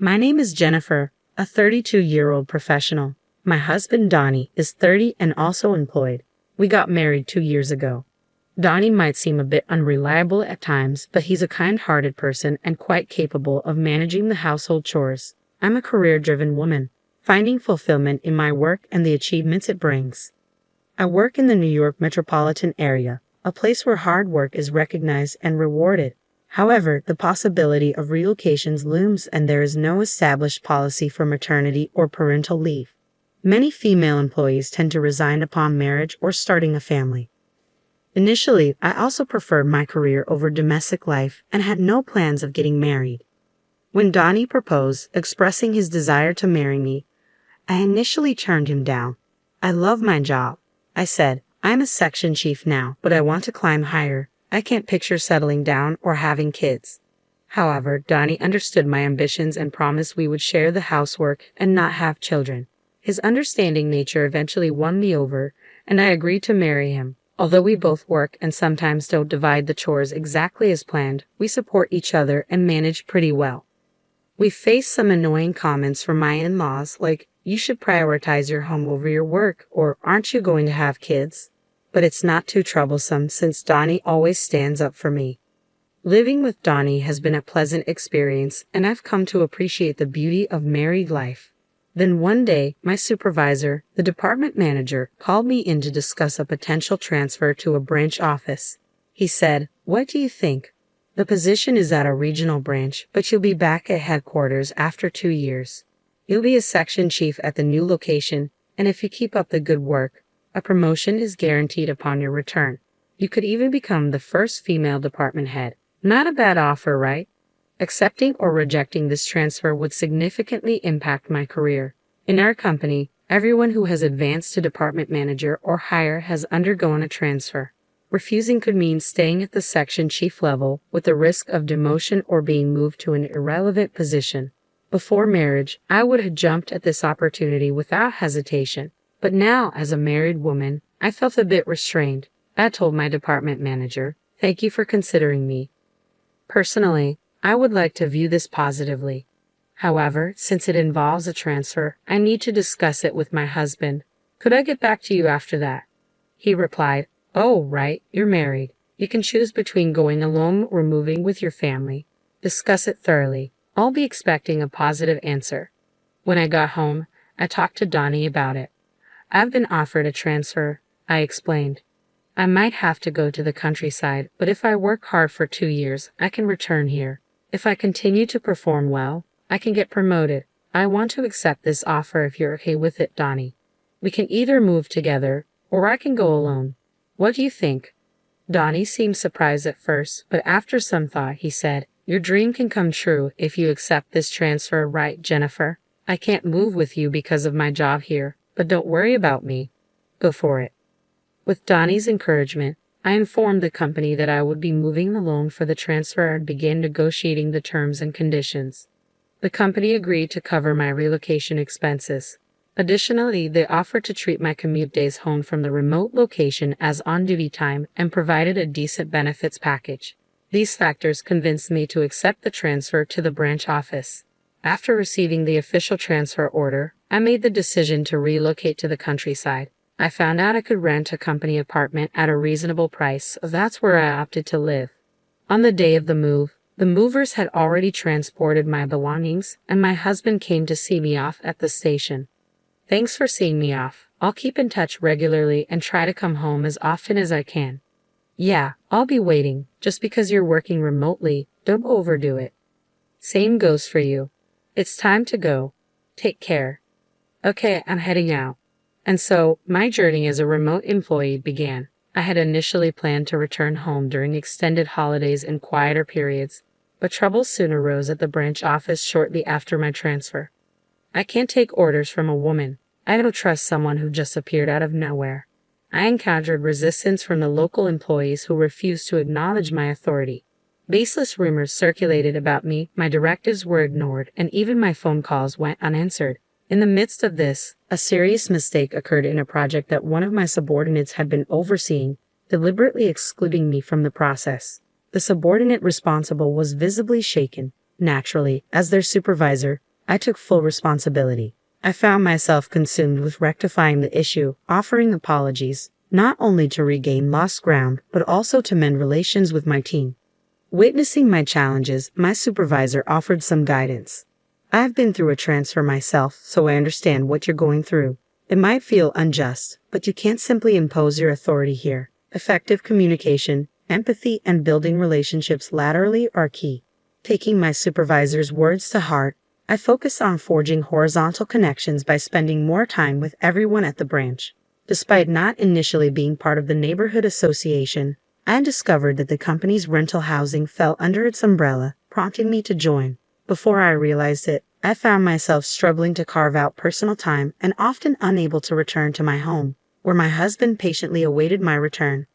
My name is Jennifer, a 32-year-old professional. My husband Donnie is 30 and also employed. We got married 2 years ago. Donnie might seem a bit unreliable at times, but he's a kind-hearted person and quite capable of managing the household chores. I'm a career-driven woman, finding fulfillment in my work and the achievements it brings. I work in the New York metropolitan area, a place where hard work is recognized and rewarded. However, the possibility of relocations looms and there is no established policy for maternity or parental leave. Many female employees tend to resign upon marriage or starting a family. Initially, I also preferred my career over domestic life and had no plans of getting married. When Donnie proposed, expressing his desire to marry me, I initially turned him down. I love my job, I said. I'm a section chief now, but I want to climb higher. I can't picture settling down or having kids. However, Donnie understood my ambitions and promised we would share the housework and not have children. His understanding nature eventually won me over, and I agreed to marry him. Although we both work and sometimes don't divide the chores exactly as planned, we support each other and manage pretty well. We face some annoying comments from my in-laws like, "You should prioritize your home over your work," or "Aren't you going to have kids?" But it's not too troublesome since Donnie always stands up for me. Living with Donnie has been a pleasant experience, and I've come to appreciate the beauty of married life. Then one day, my supervisor, the department manager, called me in to discuss a potential transfer to a branch office. He said, "What do you think? The position is at a regional branch, but you'll be back at headquarters after 2 years. You'll be a section chief at the new location, and if you keep up the good work, a promotion is guaranteed upon your return. You could even become the first female department head. Not a bad offer, right?" Accepting or rejecting this transfer would significantly impact my career. In our company, everyone who has advanced to department manager or higher has undergone a transfer. Refusing could mean staying at the section chief level with the risk of demotion or being moved to an irrelevant position. Before marriage, I would have jumped at this opportunity without hesitation. But now, as a married woman, I felt a bit restrained. I told my department manager, "Thank you for considering me. Personally, I would like to view this positively. However, since it involves a transfer, I need to discuss it with my husband. Could I get back to you after that?" He replied, "Oh, right, you're married. You can choose between going alone or moving with your family. Discuss it thoroughly. I'll be expecting a positive answer." When I got home, I talked to Donnie about it. "I've been offered a transfer," I explained. "I might have to go to the countryside, but if I work hard for 2 years, I can return here. If I continue to perform well, I can get promoted. I want to accept this offer if you're okay with it, Donnie. We can either move together, or I can go alone. What do you think?" Donnie seemed surprised at first, but after some thought, he said, "Your dream can come true if you accept this transfer, right, Jennifer? I can't move with you because of my job here, but don't worry about me. Go for it." With Donnie's encouragement, I informed the company that I would be moving alone for the transfer and began negotiating the terms and conditions. The company agreed to cover my relocation expenses. Additionally, they offered to treat my commute days home from the remote location as on-duty time and provided a decent benefits package. These factors convinced me to accept the transfer to the branch office. After receiving the official transfer order, I made the decision to relocate to the countryside. I found out I could rent a company apartment at a reasonable price, so that's where I opted to live. On the day of the move, the movers had already transported my belongings, and my husband came to see me off at the station. "Thanks for seeing me off. I'll keep in touch regularly and try to come home as often as I can." "Yeah, I'll be waiting. Just because you're working remotely, don't overdo it." "Same goes for you. It's time to go. Take care." "Okay, I'm heading out." And so, my journey as a remote employee began. I had initially planned to return home during extended holidays and quieter periods, but trouble soon arose at the branch office shortly after my transfer. I can't take orders from a woman. I don't trust someone who just appeared out of nowhere. I encountered resistance from the local employees who refused to acknowledge my authority. Baseless rumors circulated about me, my directives were ignored, and even my phone calls went unanswered. In the midst of this, a serious mistake occurred in a project that one of my subordinates had been overseeing, deliberately excluding me from the process. The subordinate responsible was visibly shaken. Naturally, as their supervisor, I took full responsibility. I found myself consumed with rectifying the issue, offering apologies, not only to regain lost ground, but also to mend relations with my team. Witnessing my challenges, my supervisor offered some guidance. I've been through a transfer myself, so I understand what you're going through. It might feel unjust, but you can't simply impose your authority here. Effective communication, empathy, and building relationships laterally are key. Taking my supervisor's words to heart, I focus on forging horizontal connections by spending more time with everyone at the branch. Despite not initially being part of the neighborhood association, I discovered that the company's rental housing fell under its umbrella, prompting me to join. Before I realized it, I found myself struggling to carve out personal time and often unable to return to my home, where my husband patiently awaited my return.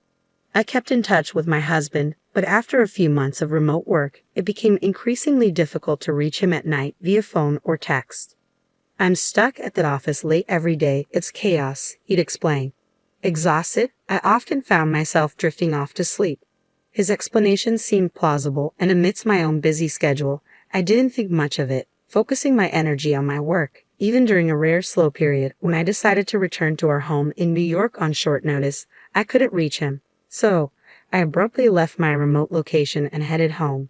I kept in touch with my husband, but after a few months of remote work, it became increasingly difficult to reach him at night via phone or text. "I'm stuck at the office late every day. It's chaos," he'd explain. Exhausted, I often found myself drifting off to sleep. His explanations seemed plausible, and amidst my own busy schedule, I didn't think much of it, focusing my energy on my work. Even during a rare slow period, when I decided to return to our home in New York on short notice, I couldn't reach him. So, I abruptly left my remote location and headed home.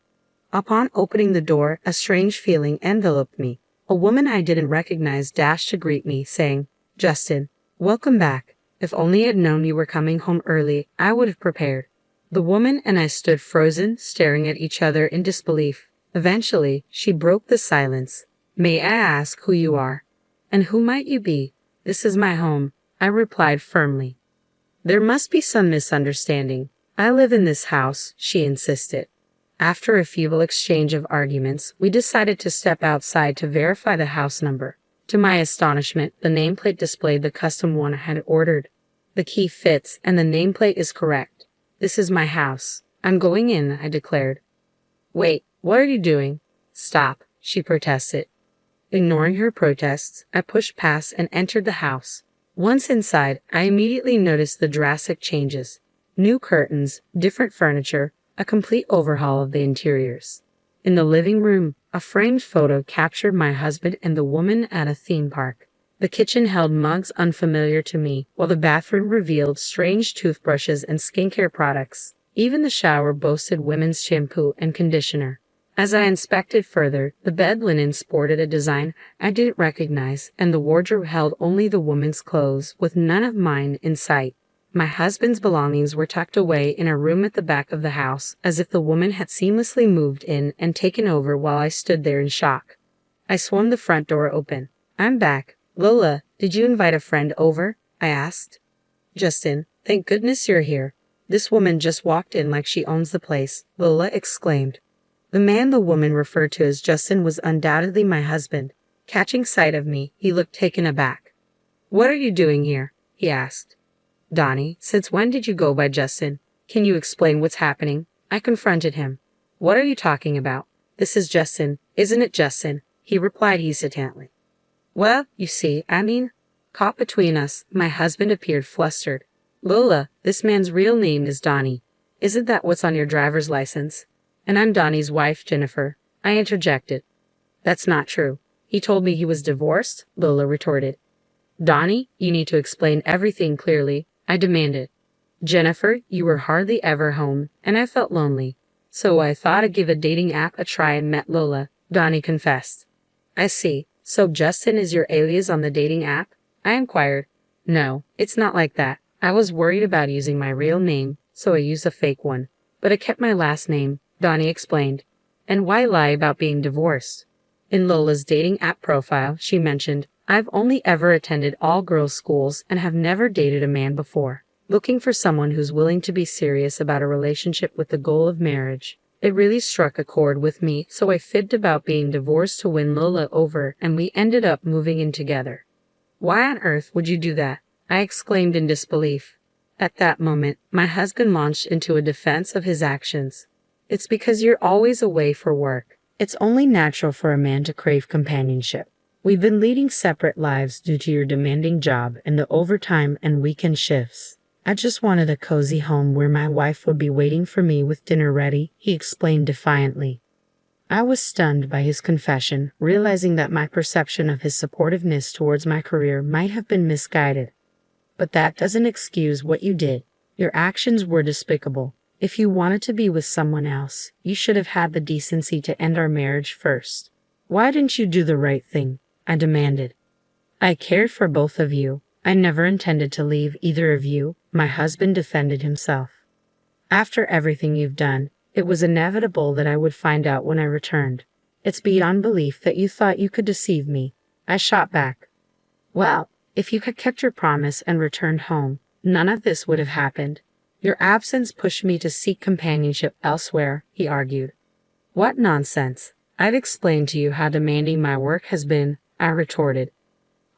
Upon opening the door, a strange feeling enveloped me. A woman I didn't recognize dashed to greet me, saying, "Justin, welcome back. If only I'd known you were coming home early, I would have prepared." The woman and I stood frozen, staring at each other in disbelief. Eventually, she broke the silence. "May I ask who you are? And who might you be?" "This is my home," I replied firmly. "There must be some misunderstanding. I live in this house," she insisted. After a feeble exchange of arguments, we decided to step outside to verify the house number. To my astonishment, the nameplate displayed the custom one I had ordered. "The key fits, and the nameplate is correct. This is my house. I'm going in," I declared. "Wait, what are you doing?" "Stop," she protested. Ignoring her protests, I pushed past and entered the house. Once inside, I immediately noticed the drastic changes. New curtains, different furniture, a complete overhaul of the interiors. In the living room, a framed photo captured my husband and the woman at a theme park. The kitchen held mugs unfamiliar to me, while the bathroom revealed strange toothbrushes and skincare products. Even the shower boasted women's shampoo and conditioner. As I inspected further, the bed linen sported a design I didn't recognize, and the wardrobe held only the woman's clothes, with none of mine in sight. My husband's belongings were tucked away in a room at the back of the house, as if the woman had seamlessly moved in and taken over while I stood there in shock. I swung the front door open. "I'm back. Lola, did you invite a friend over?" I asked. "Justin, thank goodness you're here. This woman just walked in like she owns the place," Lola exclaimed. The man the woman referred to as Justin was undoubtedly my husband. Catching sight of me, he looked taken aback. "What are you doing here?" he asked. "Donnie, since when did you go by Justin? Can you explain what's happening?" I confronted him. "What are you talking about? This is Justin, isn't it, Justin?" he replied hesitantly. "Well, you see, caught between us, my husband appeared flustered. "Lola, this man's real name is Donnie. Isn't that what's on your driver's license?" "And I'm Donnie's wife, Jennifer," I interjected. "That's not true. He told me he was divorced," Lola retorted. "Donnie, you need to explain everything clearly," I demanded. "Jennifer, you were hardly ever home, and I felt lonely. So I thought I'd give a dating app a try and met Lola," Donnie confessed. "I see. So Justin is your alias on the dating app?" I inquired. "No, it's not like that. I was worried about using my real name, so I used a fake one. But I kept my last name," Donnie explained. "And why lie about being divorced?" In Lola's dating app profile, she mentioned, "I've only ever attended all-girls schools and have never dated a man before. Looking for someone who's willing to be serious about a relationship with the goal of marriage." It really struck a chord with me, so I fibbed about being divorced to win Lola over, and we ended up moving in together. "Why on earth would you do that?" I exclaimed in disbelief. At that moment, my husband launched into a defense of his actions. "It's because you're always away for work. It's only natural for a man to crave companionship. We've been leading separate lives due to your demanding job and the overtime and weekend shifts. I just wanted a cozy home where my wife would be waiting for me with dinner ready," he explained defiantly. I was stunned by his confession, realizing that my perception of his supportiveness towards my career might have been misguided. But that doesn't excuse what you did. Your actions were despicable. If you wanted to be with someone else, you should have had the decency to end our marriage first. Why didn't you do the right thing? I demanded. I cared for both of you. I never intended to leave either of you, my husband defended himself. After everything you've done, it was inevitable that I would find out when I returned. It's beyond belief that you thought you could deceive me. I shot back. Well, if you had kept your promise and returned home, none of this would have happened. Your absence pushed me to seek companionship elsewhere, he argued. What nonsense. I've explained to you how demanding my work has been, I retorted.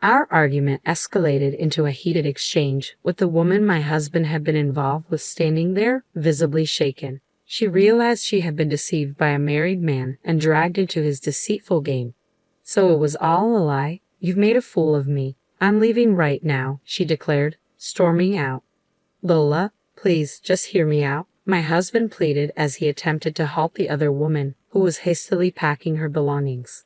Our argument escalated into a heated exchange, with the woman my husband had been involved with standing there, visibly shaken. She realized she had been deceived by a married man and dragged into his deceitful game. So it was all a lie? You've made a fool of me. I'm leaving right now, she declared, storming out. Lola, please, just hear me out, my husband pleaded as he attempted to halt the other woman, who was hastily packing her belongings.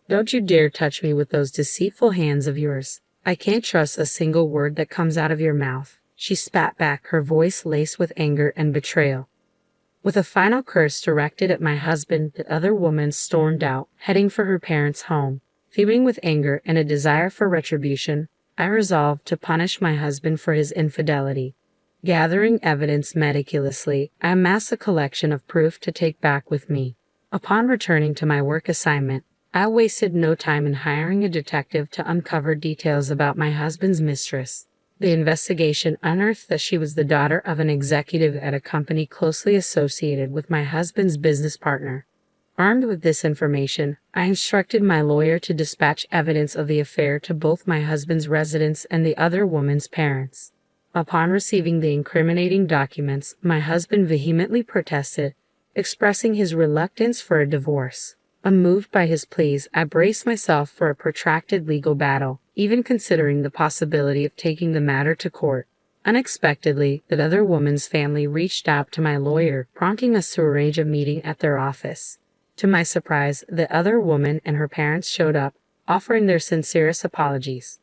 Don't you dare touch me with those deceitful hands of yours. I can't trust a single word that comes out of your mouth, she spat back, her voice laced with anger and betrayal. With a final curse directed at my husband, the other woman stormed out, heading for her parents' home. Fuming with anger and a desire for retribution, I resolved to punish my husband for his infidelity. Gathering evidence meticulously, I amassed a collection of proof to take back with me. Upon returning to my work assignment, I wasted no time in hiring a detective to uncover details about my husband's mistress. The investigation unearthed that she was the daughter of an executive at a company closely associated with my husband's business partner. Armed with this information, I instructed my lawyer to dispatch evidence of the affair to both my husband's residence and the other woman's parents. Upon receiving the incriminating documents, my husband vehemently protested, expressing his reluctance for a divorce. Unmoved by his pleas, I braced myself for a protracted legal battle, even considering the possibility of taking the matter to court. Unexpectedly, the other woman's family reached out to my lawyer, prompting us to arrange a meeting at their office. To my surprise, the other woman and her parents showed up, offering their sincerest apologies.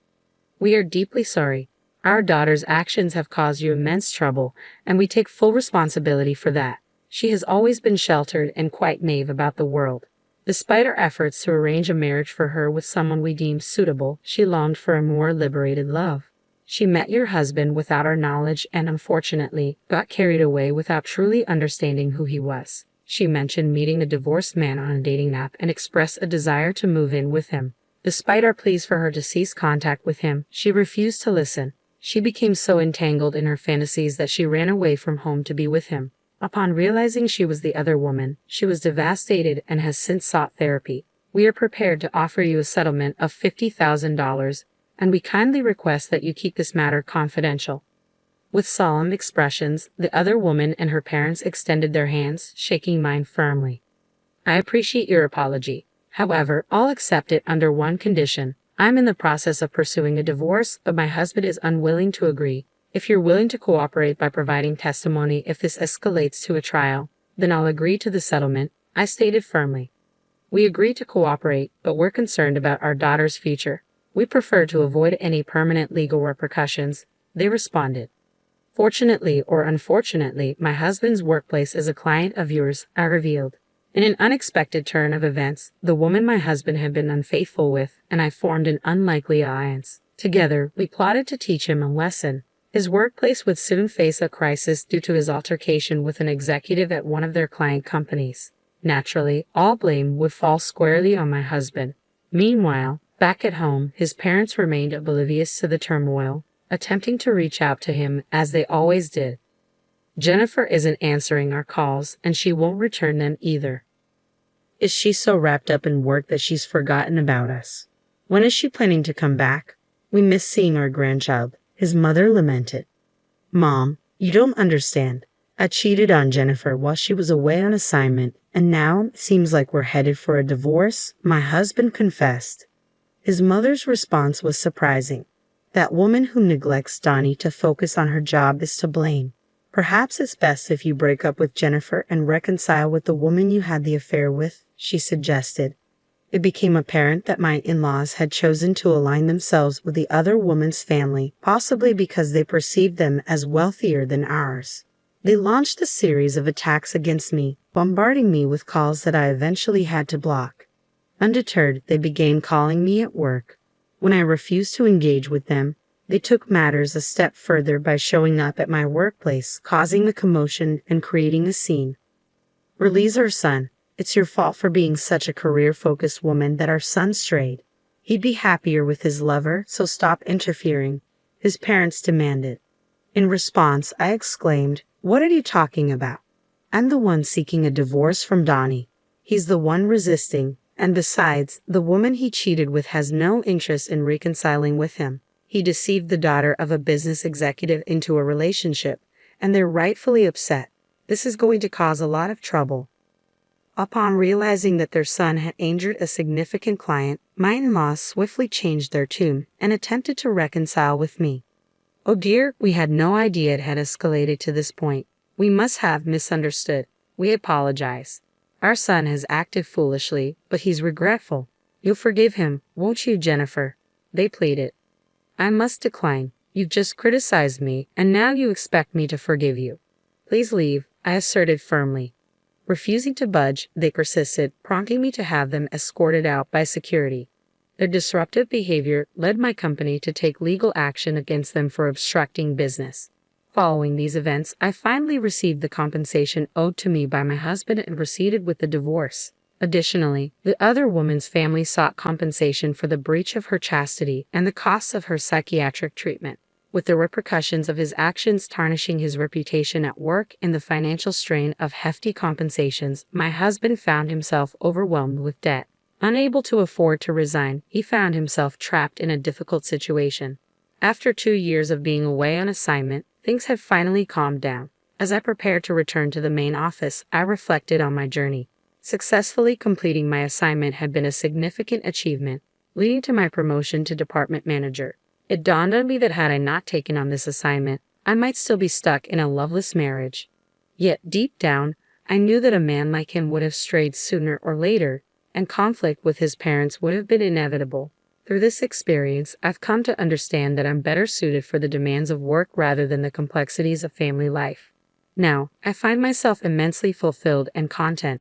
We are deeply sorry. Our daughter's actions have caused you immense trouble, and we take full responsibility for that. She has always been sheltered and quite naive about the world. Despite our efforts to arrange a marriage for her with someone we deemed suitable, she longed for a more liberated love. She met your husband without our knowledge and, unfortunately, got carried away without truly understanding who he was. She mentioned meeting a divorced man on a dating app and expressed a desire to move in with him. Despite our pleas for her to cease contact with him, she refused to listen. She became so entangled in her fantasies that she ran away from home to be with him. Upon realizing she was the other woman, she was devastated and has since sought therapy. We are prepared to offer you a settlement of $50,000, and we kindly request that you keep this matter confidential. With solemn expressions, the other woman and her parents extended their hands, shaking mine firmly. I appreciate your apology. However, I'll accept it under one condition. I'm in the process of pursuing a divorce, but my husband is unwilling to agree. If you're willing to cooperate by providing testimony if this escalates to a trial, then I'll agree to the settlement, I stated firmly. We agree to cooperate, but we're concerned about our daughter's future. We prefer to avoid any permanent legal repercussions, they responded. Fortunately or unfortunately, my husband's workplace is a client of yours, I revealed. In an unexpected turn of events, the woman my husband had been unfaithful with and I formed an unlikely alliance. Together, we plotted to teach him a lesson. His workplace would soon face a crisis due to his altercation with an executive at one of their client companies. Naturally, all blame would fall squarely on my husband. Meanwhile, back at home, his parents remained oblivious to the turmoil, attempting to reach out to him as they always did. Jennifer isn't answering our calls, and she won't return them either. Is she so wrapped up in work that she's forgotten about us? When is she planning to come back? We miss seeing our grandchild, his mother lamented. Mom, you don't understand. I cheated on Jennifer while she was away on assignment, and now it seems like we're headed for a divorce, my husband confessed. His mother's response was surprising. That woman who neglects Donnie to focus on her job is to blame. Perhaps it's best if you break up with Jennifer and reconcile with the woman you had the affair with, she suggested. It became apparent that my in-laws had chosen to align themselves with the other woman's family, possibly because they perceived them as wealthier than ours. They launched a series of attacks against me, bombarding me with calls that I eventually had to block. Undeterred, they began calling me at work. When I refused to engage with them, they took matters a step further by showing up at my workplace, causing a commotion and creating a scene. "Release our son. It's your fault for being such a career-focused woman that our son strayed. He'd be happier with his lover, so stop interfering," his parents demanded. In response, I exclaimed, "What are you talking about? I'm the one seeking a divorce from Donnie. He's the one resisting, and besides, the woman he cheated with has no interest in reconciling with him. He deceived the daughter of a business executive into a relationship, and they're rightfully upset. This is going to cause a lot of trouble." Upon realizing that their son had injured a significant client, my in-laws swiftly changed their tune and attempted to reconcile with me. "Oh dear, we had no idea it had escalated to this point. We must have misunderstood. We apologize. Our son has acted foolishly, but he's regretful. You'll forgive him, won't you, Jennifer?" they pleaded. "I must decline. You've just criticized me, and now you expect me to forgive you. Please leave," I asserted firmly. Refusing to budge, they persisted, prompting me to have them escorted out by security. Their disruptive behavior led my company to take legal action against them for obstructing business. Following these events, I finally received the compensation owed to me by my husband and proceeded with the divorce. Additionally, the other woman's family sought compensation for the breach of her chastity and the costs of her psychiatric treatment, with the repercussions of his actions tarnishing his reputation at work and the financial strain of hefty compensations. My husband found himself overwhelmed with debt. Unable to afford to resign, he found himself trapped in a difficult situation. After 2 years of being away on assignment, things had finally calmed down. As I prepared to return to the main office, I reflected on my journey. Successfully completing my assignment had been a significant achievement, leading to my promotion to department manager. It dawned on me that had I not taken on this assignment, I might still be stuck in a loveless marriage. Yet deep down, I knew that a man like him would have strayed sooner or later, and conflict with his parents would have been inevitable. Through this experience, I've come to understand that I'm better suited for the demands of work rather than the complexities of family life. Now, I find myself immensely fulfilled and content,